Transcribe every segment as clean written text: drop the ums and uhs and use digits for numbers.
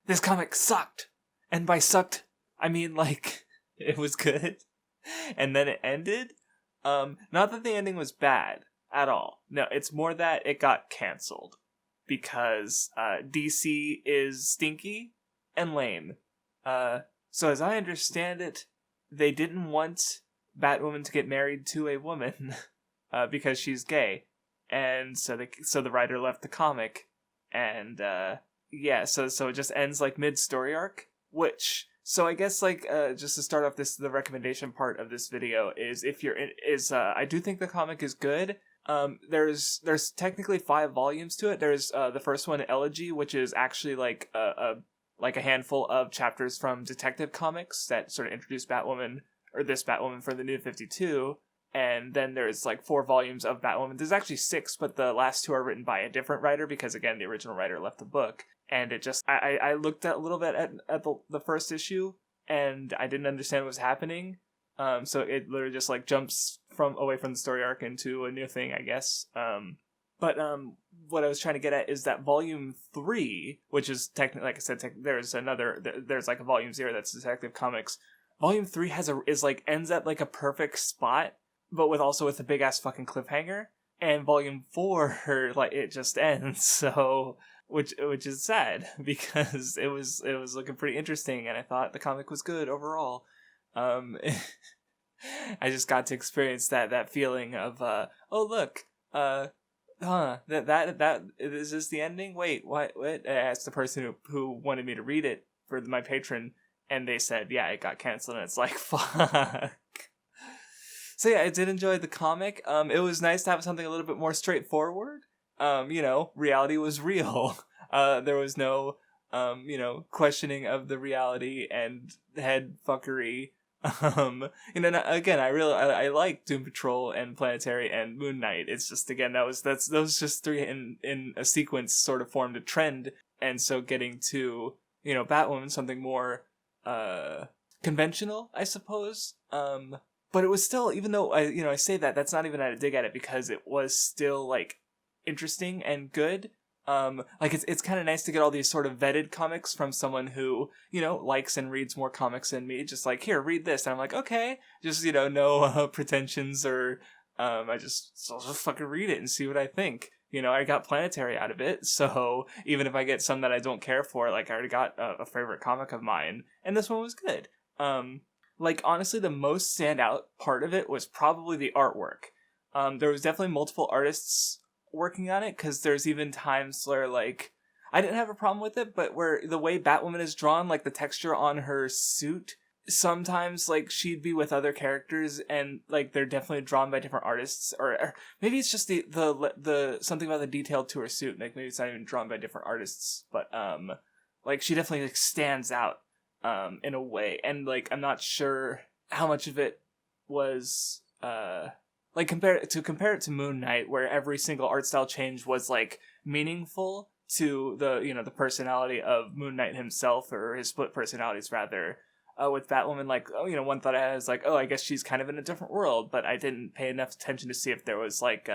this comic sucked. And by sucked, I mean, like, it was good. And then it ended. Not that the ending was bad at all. No, it's more that it got canceled. Because DC is stinky and lame. So as I understand it, they didn't want Batwoman to get married to a woman because she's gay. And so the writer left the comic. And so it just ends like mid-story arc. So I guess just to start off the recommendation part of this video is I do think the comic is good. There's technically 5 volumes to it. There's the first one, Elegy, which is actually like a handful of chapters from Detective Comics that sort of introduced Batwoman, or this Batwoman, for the New 52. And then there's like 4 volumes of Batwoman. There's actually 6, but the last 2 are written by a different writer because, again, the original writer left the book. And it just, I looked at a little bit at the first issue, and I didn't understand what was happening. So it literally just like jumps away from the story arc into a new thing, I guess. But what I was trying to get at is that volume 3, which is technically, like I said, there's like a volume 0 that's Detective Comics. Volume 3 ends at like a perfect spot, but with a big ass fucking cliffhanger. And volume 4, like, it just ends. So, which is sad because it was looking pretty interesting, and I thought the comic was good overall. I just got to experience that feeling of oh look, that is this the ending? Wait, what? I asked the person who wanted me to read it for my patron, and they said, yeah, it got canceled, and it's like, fuck. So yeah, I did enjoy the comic. It was nice to have something a little bit more straightforward. Reality was real. There was no, questioning of the reality and head fuckery. Again, I like Doom Patrol and Planetary and Moon Knight. It's just, again, those just 3 in a sequence sort of formed a trend, and so getting to, Batwoman, something more conventional, I suppose. But it was still, even though I say that's not even a dig at it, because it was still like interesting and good. It's kind of nice to get all these sort of vetted comics from someone who, likes and reads more comics than me. Just like, here, read this. And I'm like, okay. Just, no pretensions or, I'll just fucking read it and see what I think. I got Planetary out of it. So even if I get some that I don't care for, like, I already got a favorite comic of mine. And this one was good. Honestly, the most standout part of it was probably the artwork. There was definitely multiple artists working on it, because there's even times where, like, I didn't have a problem with it, but where the way Batwoman is drawn, like, the texture on her suit, sometimes, like, she'd be with other characters, and, like, they're definitely drawn by different artists, or maybe it's just the something about the detail to her suit, like, maybe it's not even drawn by different artists, but, she definitely, like, stands out, in a way, and, like, I'm not sure how much of it was, compare it to Moon Knight, where every single art style change was, like, meaningful to the personality of Moon Knight himself, or his split personalities, rather. With Batwoman, one thought I had is, like, oh, I guess she's kind of in a different world, but I didn't pay enough attention to see if there was, like,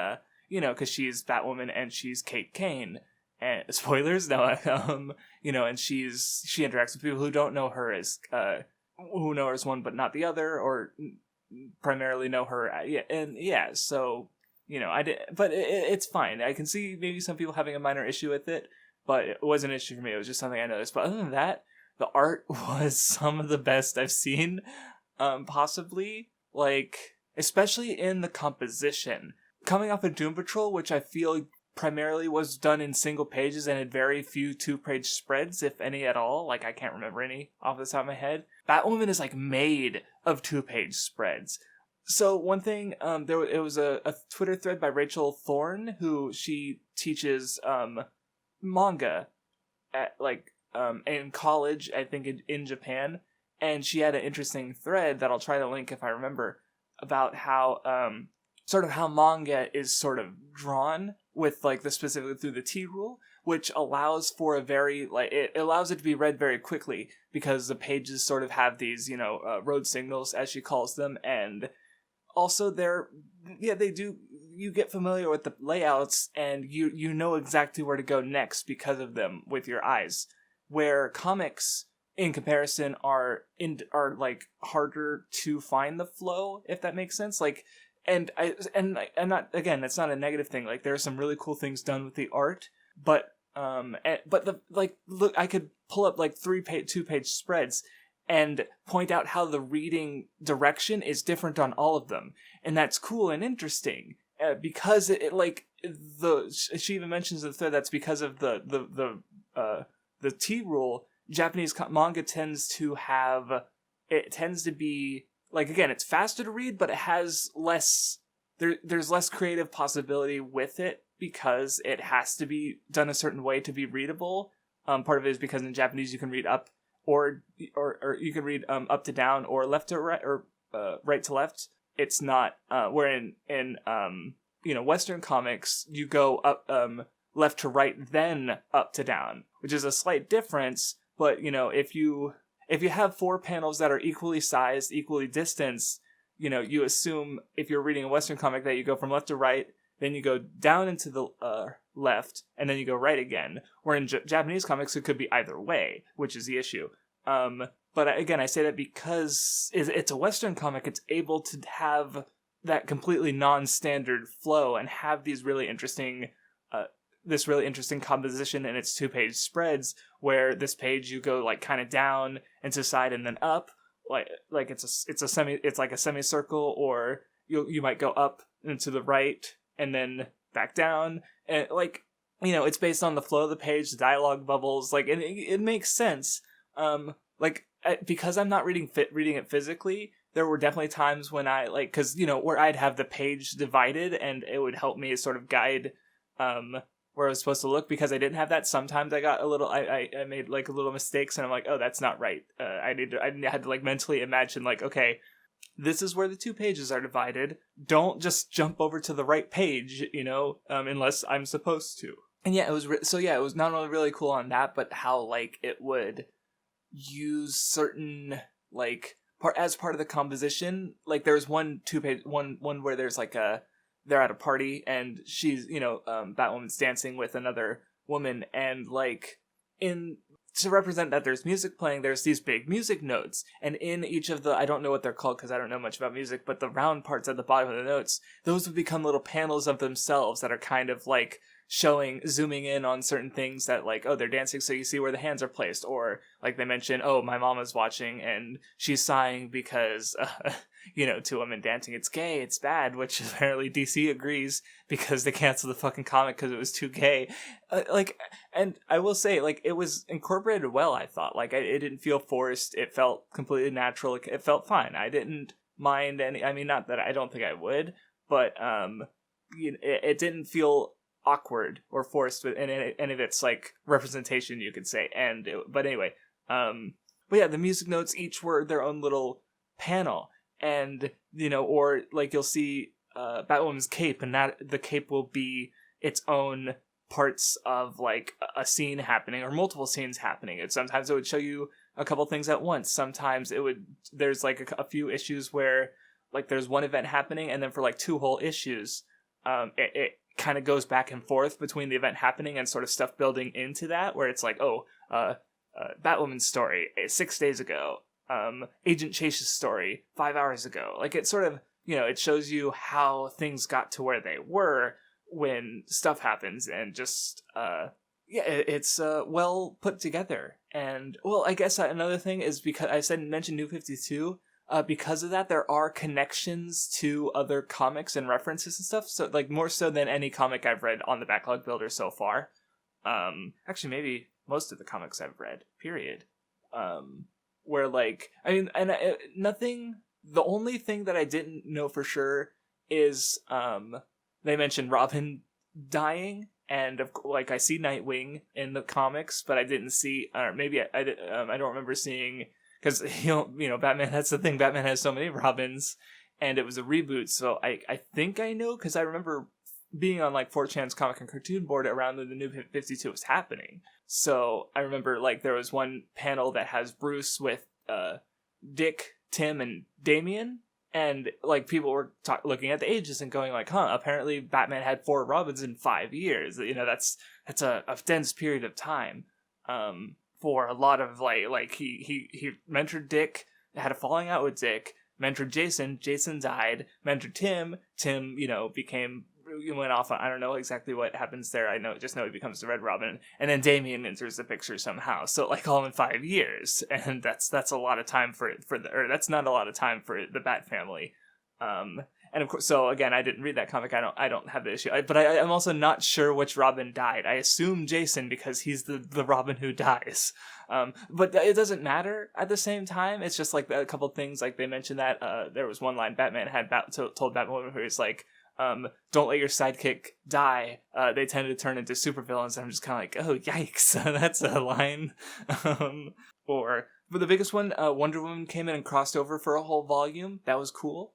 because she's Batwoman and she's Kate Kane. And spoilers, no, and she interacts with people who don't know her as, who know her as one but not the other, or primarily know her, so, I did, but it's fine. I can see maybe some people having a minor issue with it, but it wasn't an issue for me. It was just something I noticed. But other than that, the art was some of the best I've seen, possibly, especially in the composition. Coming off of Doom Patrol, which I feel primarily was done in single pages and had very few 2-page spreads, if any at all. I can't remember any off the top of my head. Batwoman is, made of 2-page spreads. So one thing, it was a Twitter thread by Rachel Thorne, who she teaches manga at, in college, I think in Japan, and she had an interesting thread that I'll try to link if I remember, about how sort of how manga is sort of drawn with specifically through the T rule, which allows for a very it allows it to be read very quickly, because the pages sort of have these road signals, as she calls them, and also they do, you get familiar with the layouts, and you know exactly where to go next because of them with your eyes, where comics in comparison are like harder to find the flow, if that makes sense. Like, I'm not, again, that's not a negative thing. Like, there are some really cool things done with the art, but look, I could pull up like 2-page spreads and point out how the reading direction is different on all of them, and that's cool and interesting, because she even mentions in the thread that's because of the T rule. Japanese manga tends to be, like, again, it's faster to read, but it has less, there's less creative possibility with it because it has to be done a certain way to be readable. Part of it is because in Japanese you can read up or you can read up to down or left to right, or right to left. It's not where in Western comics you go up left to right then up to down, which is a slight difference. But if you have 4 panels that are equally sized, equally distanced, you assume if you're reading a Western comic that you go from left to right, then you go down into the left, and then you go right again. Where in Japanese comics, it could be either way, which is the issue. But again, I say that because it's a Western comic, it's able to have that completely non-standard flow and have these really interesting, this really interesting composition in its 2-page spreads, where this page you go like kind of down and to side and then up, like it's like a semicircle, or you might go up and to the right and then back down, and it's based on the flow of the page, the dialogue bubbles, like it makes sense. Because I'm not reading it physically, there were definitely times when I where I'd have the page divided and it would help me sort of guide where I was supposed to look, because I didn't have that. Sometimes I got a little, I made like a little mistakes, and I'm like, oh, that's not right. I had to like mentally imagine, like, okay, this is where the 2 pages are divided. Don't just jump over to the right page, unless I'm supposed to. And yeah, it was it was not only really cool on that, but how like it would use certain as part of the composition. Like there's one where there's like they're at a party and she's Batwoman's dancing with another woman, and like to represent that there's music playing, there's these big music notes, and in each of the, I don't know what they're called because I don't know much about music, but the round parts at the bottom of the notes, those would become little panels of themselves that are kind of like zooming in on certain things that, like, oh, they're dancing, so you see where the hands are placed, or like they mention, oh, my mama's watching and she's sighing because 2 women dancing, it's gay, it's bad, which apparently DC agrees because they canceled the fucking comic because it was too gay. And I will say, like, it was incorporated well, I thought. Like, it didn't feel forced, it felt completely natural, it felt fine. I didn't mind any, I mean, not that I don't think I would, but it didn't feel awkward or forced with any of its like representation, you could say. But the music notes each were their own little panel, and or like you'll see Batwoman's cape, and that the cape will be its own parts of like a scene happening or multiple scenes happening. Sometimes it would show you a couple things at once. Sometimes there's like a few issues where like there's one event happening, and then for like 2 whole issues it kind of goes back and forth between the event happening and sort of stuff building into that, where it's like, Batwoman's story 6 days ago, Agent Chase's story 5 hours ago. Like, it sort of, it shows you how things got to where they were when stuff happens, and just it's well put together. And well, I guess another thing is, because I mentioned New 52, because of that, there are connections to other comics and references and stuff. So, like, more so than any comic I've read on the Backlog Builder so far. Actually, maybe most of the comics I've read, period. Where, like, I mean, and nothing, the only thing that I didn't know for sure is, they mentioned Robin dying, and like, I see Nightwing in the comics, but I didn't see, or maybe I don't remember seeing, because, Batman, that's the thing, Batman has so many Robins, and it was a reboot, so I think I know, because I remember being on, like, 4chan's comic and cartoon board around when the New 52 was happening. So I remember, like, there was one panel that has Bruce with Dick, Tim, and Damian, and, like, people were looking at the ages and going, like, apparently Batman had 4 Robins in 5 years. That's a dense period of time. for a lot of like he mentored Dick, had a falling out with Dick, mentored Jason died, mentored Tim, went off on, I don't know exactly what happens there. I just know he becomes the Red Robin, and then Damian enters the picture somehow. So like all in 5 years, and that's a lot of time that's not a lot of time for the Bat family. And of course, so again, I didn't read that comic. I don't have the issue, but I'm also not sure which Robin died. I assume Jason because he's the Robin who dies. But it doesn't matter at the same time. It's just like a couple things, like they mentioned that there was one line Batman had told Batwoman where he's like, don't let your sidekick die. They tend to turn into supervillains. And I'm just kind of like, oh, yikes. That's a line. But the biggest one, Wonder Woman came in and crossed over for a whole volume. That was cool.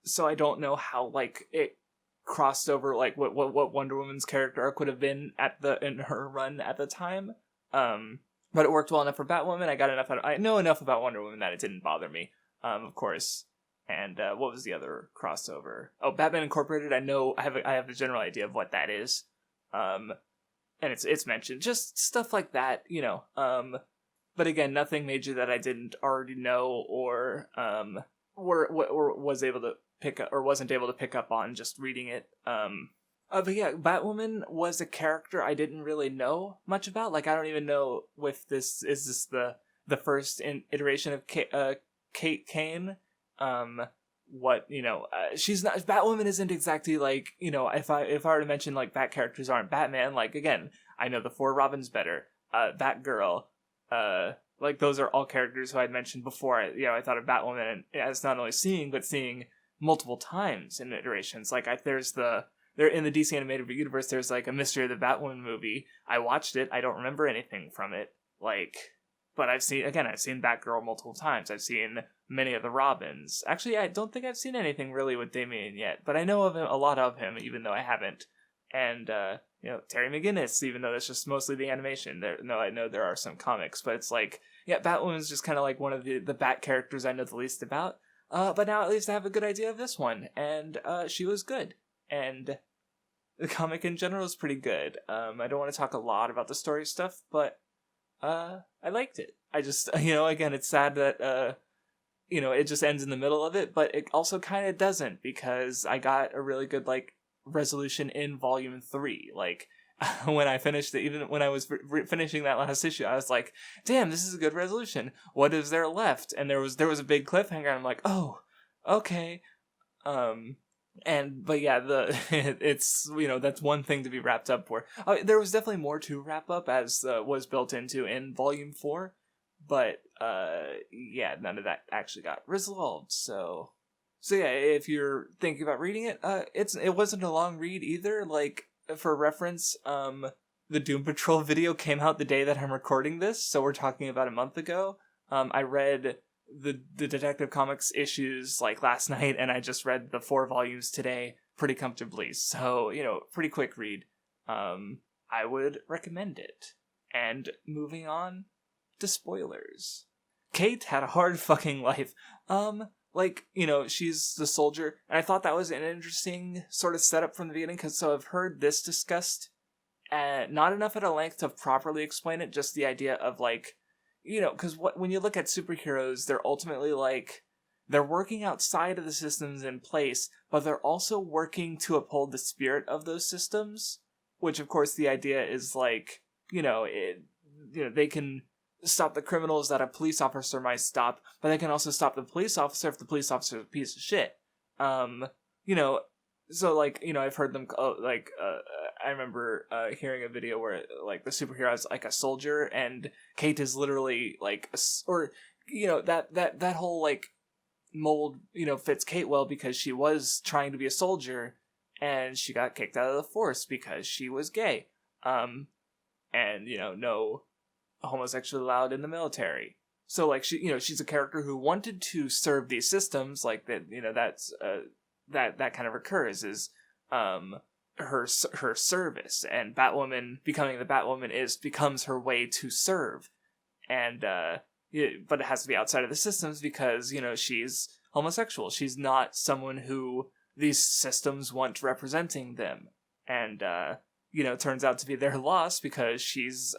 So I don't know how like it crossed over, like what Wonder Woman's character arc would have been in her run at the time. But it worked well enough for Batwoman. I know enough about Wonder Woman that it didn't bother me. Of course. And what was the other crossover? Oh, Batman Incorporated. I have a general idea of what that is. And it's mentioned, just stuff like that, But again, nothing major that I didn't already know or was able to pick up or wasn't able to pick up on just reading it. But yeah, Batwoman was a character I didn't really know much about. Like, I don't even know if this is the first iteration of Kate Kane. She's not. Batwoman isn't exactly like, if I were to mention like Bat characters aren't Batman. Like, again, I know the 4 Robins better. Batgirl. Like, those are all characters who I'd mentioned before. I thought of Batwoman as not only seeing, but seeing multiple times in iterations. Like, there in the DC animated universe, there's like a Mystery of the Batwoman movie. I watched it. I don't remember anything from it. Like, but I've seen Batgirl multiple times. I've seen many of the Robins. Actually, I don't think I've seen anything really with Damian yet, but I know of him, a lot of him, even though I haven't. And, Terry McGinnis, even though that's just mostly the animation. I know there are some comics, but it's like, yeah, Batwoman's just kind of like one of the Bat characters I know the least about. But now at least I have a good idea of this one, and she was good. And the comic in general is pretty good. I don't want to talk a lot about the story stuff, but I liked it. I just, again, it's sad that, it just ends in the middle of it, but it also kind of doesn't, because I got a really good, like, resolution in volume 3. Like, when I finished it, even when I was finishing that last issue, I was like, damn, this is a good resolution. What is there left? And there was a big cliffhanger, and I'm like, oh, okay. But yeah, it's, that's one thing to be wrapped up for. There was definitely more to wrap up, as was built into in volume 4, but yeah, none of that actually got resolved. So yeah, if you're thinking about reading it, it wasn't a long read either. Like, for reference, the Doom Patrol video came out the day that I'm recording this, so we're talking about a month ago. I read the Detective Comics issues like last night, and I just read the 4 volumes today pretty comfortably. So, pretty quick read. I would recommend it. And moving on to spoilers. Kate had a hard fucking life. She's the soldier, and I thought that was an interesting sort of setup from the beginning, because I've heard this discussed, not enough at a length to properly explain it, just the idea of, like, because when you look at superheroes, they're ultimately, like, they're working outside of the systems in place, but they're also working to uphold the spirit of those systems, which, of course, the idea is, like, they can stop the criminals that a police officer might stop, but they can also stop the police officer if the police officer is a piece of shit. So, like, I've heard them, I remember hearing a video where, like, the superhero is, like, a soldier, and Kate is literally, like, that whole, like, mold, fits Kate well, because she was trying to be a soldier, and she got kicked out of the force because she was gay. And, no homosexual allowed in the military. So, like, she's a character who wanted to serve these systems, like, that, that's, that kind of recurs, is, her service, and Batwoman becoming the Batwoman becomes her way to serve, and, but it has to be outside of the systems, because, she's homosexual. She's not someone who these systems want representing them, and, turns out to be their loss because she's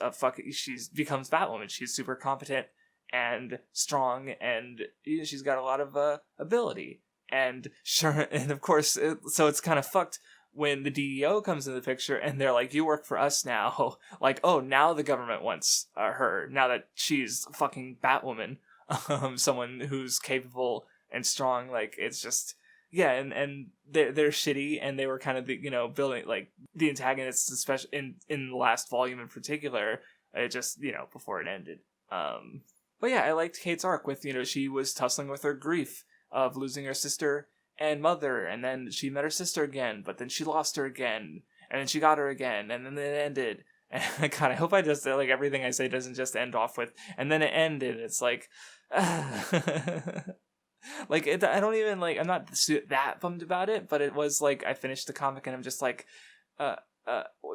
becomes Batwoman. She's super competent and strong, and she's got a lot of ability. And sure, and of course, so it's kind of fucked when the DEO comes in the picture, and they're like, "You work for us now." Like, oh, now the government wants her now that she's fucking Batwoman, someone who's capable and strong. Like, it's just. Yeah, and they're shitty, and they were kind of building like the antagonists, especially in the last volume in particular. It just before it ended. But yeah, I liked Kate's arc with she was tussling with her grief of losing her sister and mother, and then she met her sister again, but then she lost her again, and then she got her again, and then it ended. And God, I hope I just like everything I say doesn't just end off with and then it ended. It's like. Like, I don't even, like, I'm not that bummed about it, but it was, like, I finished the comic and I'm just like,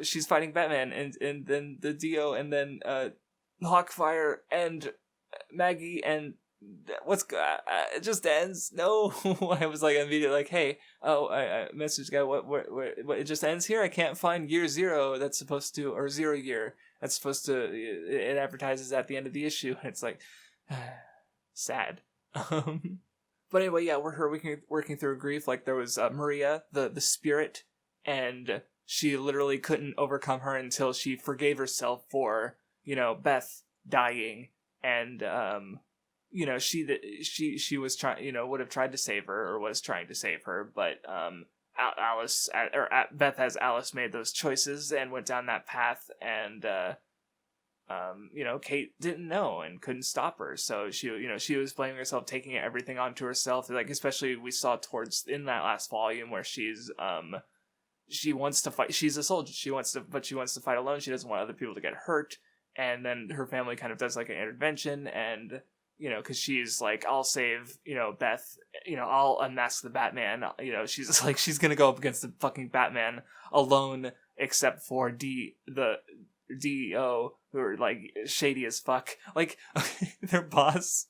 she's fighting Batman, and then the Dio, and then, Hawkfire, and Maggie, and it just ends. No. I was, like, immediately like, hey, I messaged the guy, what, it just ends here? I can't find year 0 that's supposed to, or 0 year, that's supposed to, it advertises at the end of the issue, and it's like, sad. But anyway, yeah, we're working through grief. Like, there was Maria, the spirit, and she literally couldn't overcome her until she forgave herself for, Beth dying, and she was trying, would have tried to save her, or was trying to save her, but Beth as Alice made those choices and went down that path, and Kate didn't know and couldn't stop her. So she was blaming herself, taking everything onto herself. Like, especially we saw towards in that last volume where she wants to fight. She's a soldier. She wants to fight alone. She doesn't want other people to get hurt. And then her family kind of does like an intervention, and because she's like, I'll save Beth. I'll unmask the Batman. She's like, she's gonna go up against the fucking Batman alone, except for the DEO, who are like shady as fuck. Like, their boss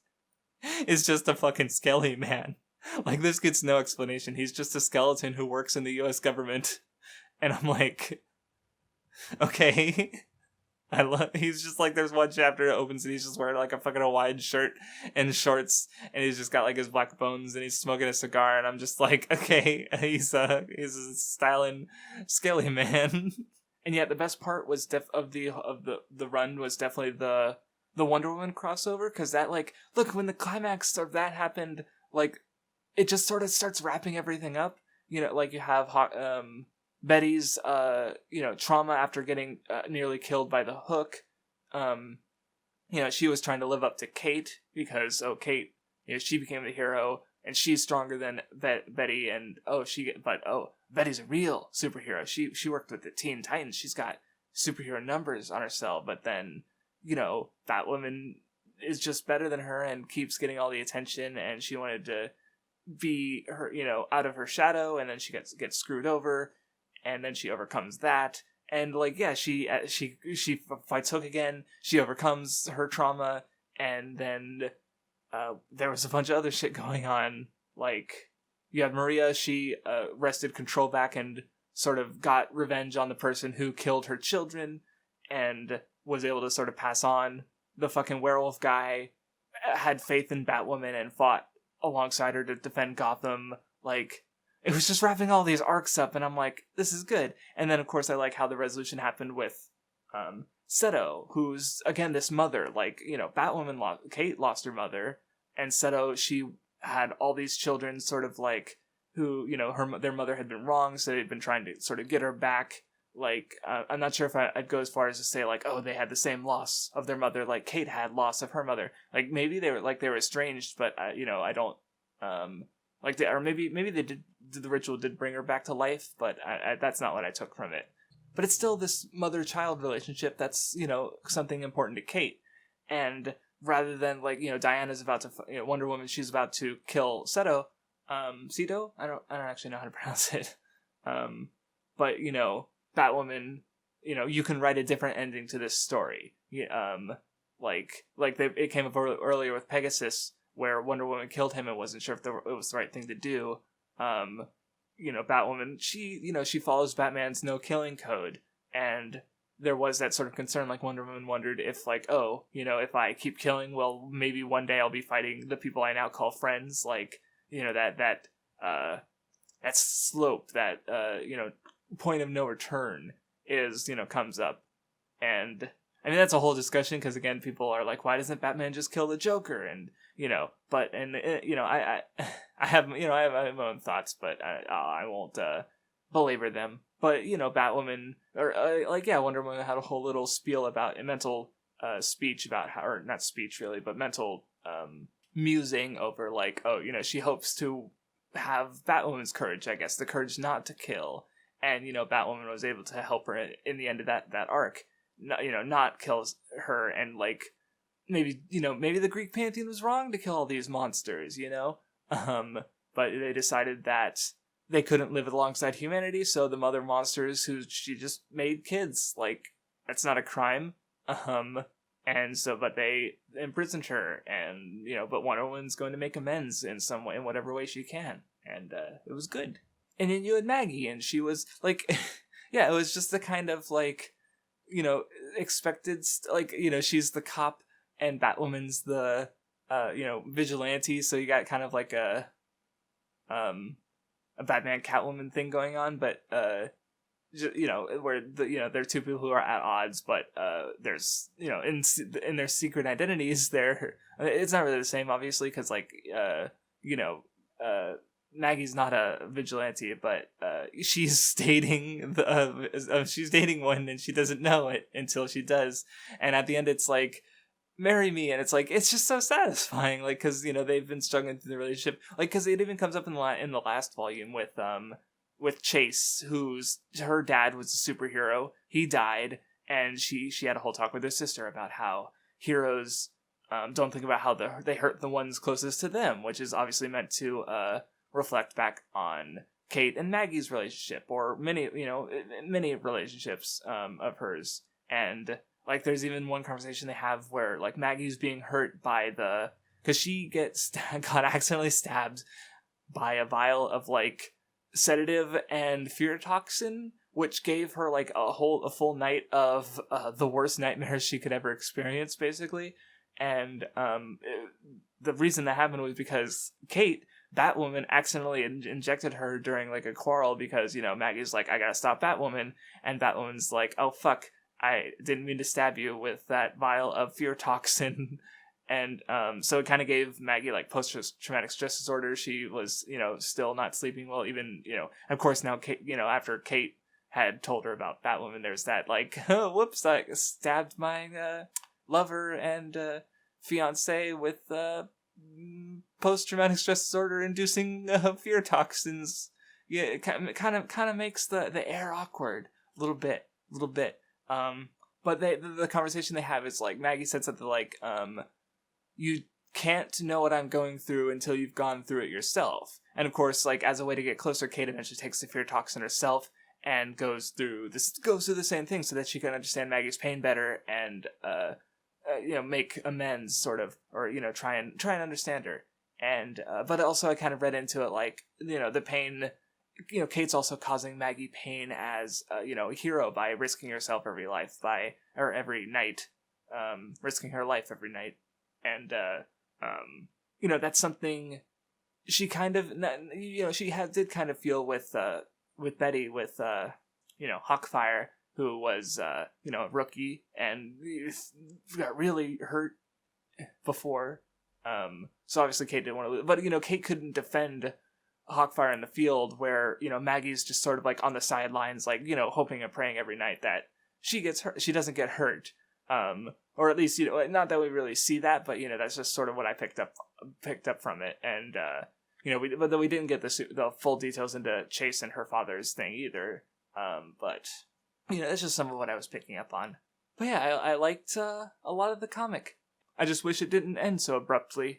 is just a fucking skelly man. Like, this gets no explanation. He's just a skeleton who works in the US government. And I'm like, okay. He's just like, there's one chapter that opens and he's just wearing like a fucking Hawaiian shirt and shorts, and he's just got like his black bones and he's smoking a cigar, and I'm just like, okay, he's a styling skelly man. And yet the best part was of the run was definitely the Wonder Woman crossover, because that, like, look, when the climax of that happened, like, it just sort of starts wrapping everything up. Like, you have Betty's trauma after getting nearly killed by the Hook. She was trying to live up to Kate because Kate, she became the hero and she's stronger than Betty, and Betty's a real superhero. She worked with the Teen Titans. She's got superhero numbers on her cell, but then, Batwoman is just better than her and keeps getting all the attention, and she wanted to be her, out of her shadow, and then she gets screwed over, and then she overcomes that. And like, yeah, she fights Hook again. She overcomes her trauma, and then there was a bunch of other shit going on. Like, you have Maria. She wrested control back and sort of got revenge on the person who killed her children, and was able to sort of pass on. The fucking werewolf guy had faith in Batwoman and fought alongside her to defend Gotham. Like, it was just wrapping all these arcs up, and I'm like, this is good. And then, of course, I like how the resolution happened with Seto, who's, again, this mother. Like, Batwoman, Kate lost her mother, and Seto, she had all these children sort of like, who, their mother had been wrong, so they'd been trying to sort of get her back. Like, I'm not sure if I'd go as far as to say, like, oh, they had the same loss of their mother, like Kate had loss of her mother. Like, maybe they were estranged, but, I don't, or maybe they did, the ritual did bring her back to life, but that's not what I took from it. But it's still this mother-child relationship that's, something important to Kate. And rather than, like, Diana's about to, Wonder Woman, she's about to kill Seto, Seto? I don't actually know how to pronounce it. But, Batwoman, you can write a different ending to this story. It came up earlier with Pegasus, where Wonder Woman killed him and wasn't sure if it was the right thing to do. Batwoman, she follows Batman's no killing code, and there was that sort of concern, like Wonder Woman wondered if, like, oh, if I keep killing, well, maybe one day I'll be fighting the people I now call friends, like, that slope, that, point of no return comes up. And, I mean, that's a whole discussion, because, again, people are like, why doesn't Batman just kill the Joker? And, I have my own thoughts, but I won't, belabor them. But, Batwoman, or, Wonder Woman had a whole little spiel about mental, speech about how, or not speech really, but mental, musing over, like, oh, she hopes to have Batwoman's courage, I guess, the courage not to kill. And, Batwoman was able to help her in the end of that arc, not kill her, and, like, maybe the Greek pantheon was wrong to kill all these monsters, but they decided that they couldn't live alongside humanity, so the mother monsters who she just made kids, like, that's not a crime, and so, but they imprisoned her, and, but Wonder Woman's going to make amends in some way, in whatever way she can, and, it was good. And then you had Maggie, and she was, like, yeah, it was just the kind of, like, expected, she's the cop, and Batwoman's the, vigilante, so you got kind of like a Batman Catwoman thing going on, but, where there are two people who are at odds, but, there's, in their secret identities, it's not really the same, obviously, because, like, Maggie's not a vigilante, but she's dating she's dating one, and she doesn't know it until she does. And at the end, it's like, marry me, and it's like, it's just so satisfying, like, because they've been struggling through the relationship, like, because it even comes up in the last volume with Chase, her dad was a superhero. He died, and she had a whole talk with her sister about how heroes don't think about how they hurt the ones closest to them, which is obviously meant to reflect back on Kate and Maggie's relationship, or many relationships of hers. And, like, there's even one conversation they have where, like, Maggie's being hurt by because she got accidentally stabbed by a vial of, like, sedative and fear toxin, which gave her, like, a full night of the worst nightmares she could ever experience, basically. And the reason that happened was because Kate, Batwoman, accidentally injected her during, like, a quarrel, because, Maggie's like, I gotta stop Batwoman, and Batwoman's like, oh fuck, I didn't mean to stab you with that vial of fear toxin. And so it kind of gave Maggie, like, post-traumatic stress disorder. She was, still not sleeping well, even, of course now, Kate, after Kate had told her about Batwoman, there's that, like, oh, whoops, I stabbed my lover and fiance with post-traumatic stress disorder inducing fear toxins. Yeah, it kind of makes the air awkward a little bit. But the conversation they have is, like, Maggie said something like, you can't know what I'm going through until you've gone through it yourself. And of course, like, as a way to get closer, Kate eventually takes the fear toxin herself and goes through the same thing so that she can understand Maggie's pain better and make amends, sort of, or try and understand her. And but also I kind of read into it, like, the pain, Kate's also causing Maggie pain as a hero by risking herself every night, risking her life every night. And that's something she kind of she did kind of feel with Betty, with Hawkfire, who was a rookie and got really hurt before. So obviously Kate didn't want to lose, but Kate couldn't defend Hawkfire in the field, where Maggie's just sort of, like, on the sidelines, like, hoping and praying every night that she doesn't get hurt. Or at least, not that we really see that, but that's just sort of what I picked up from it. And but we didn't get the full details into Chase and her father's thing either. But that's just some of what I was picking up on. But yeah, I liked a lot of the comic. I just wish it didn't end so abruptly.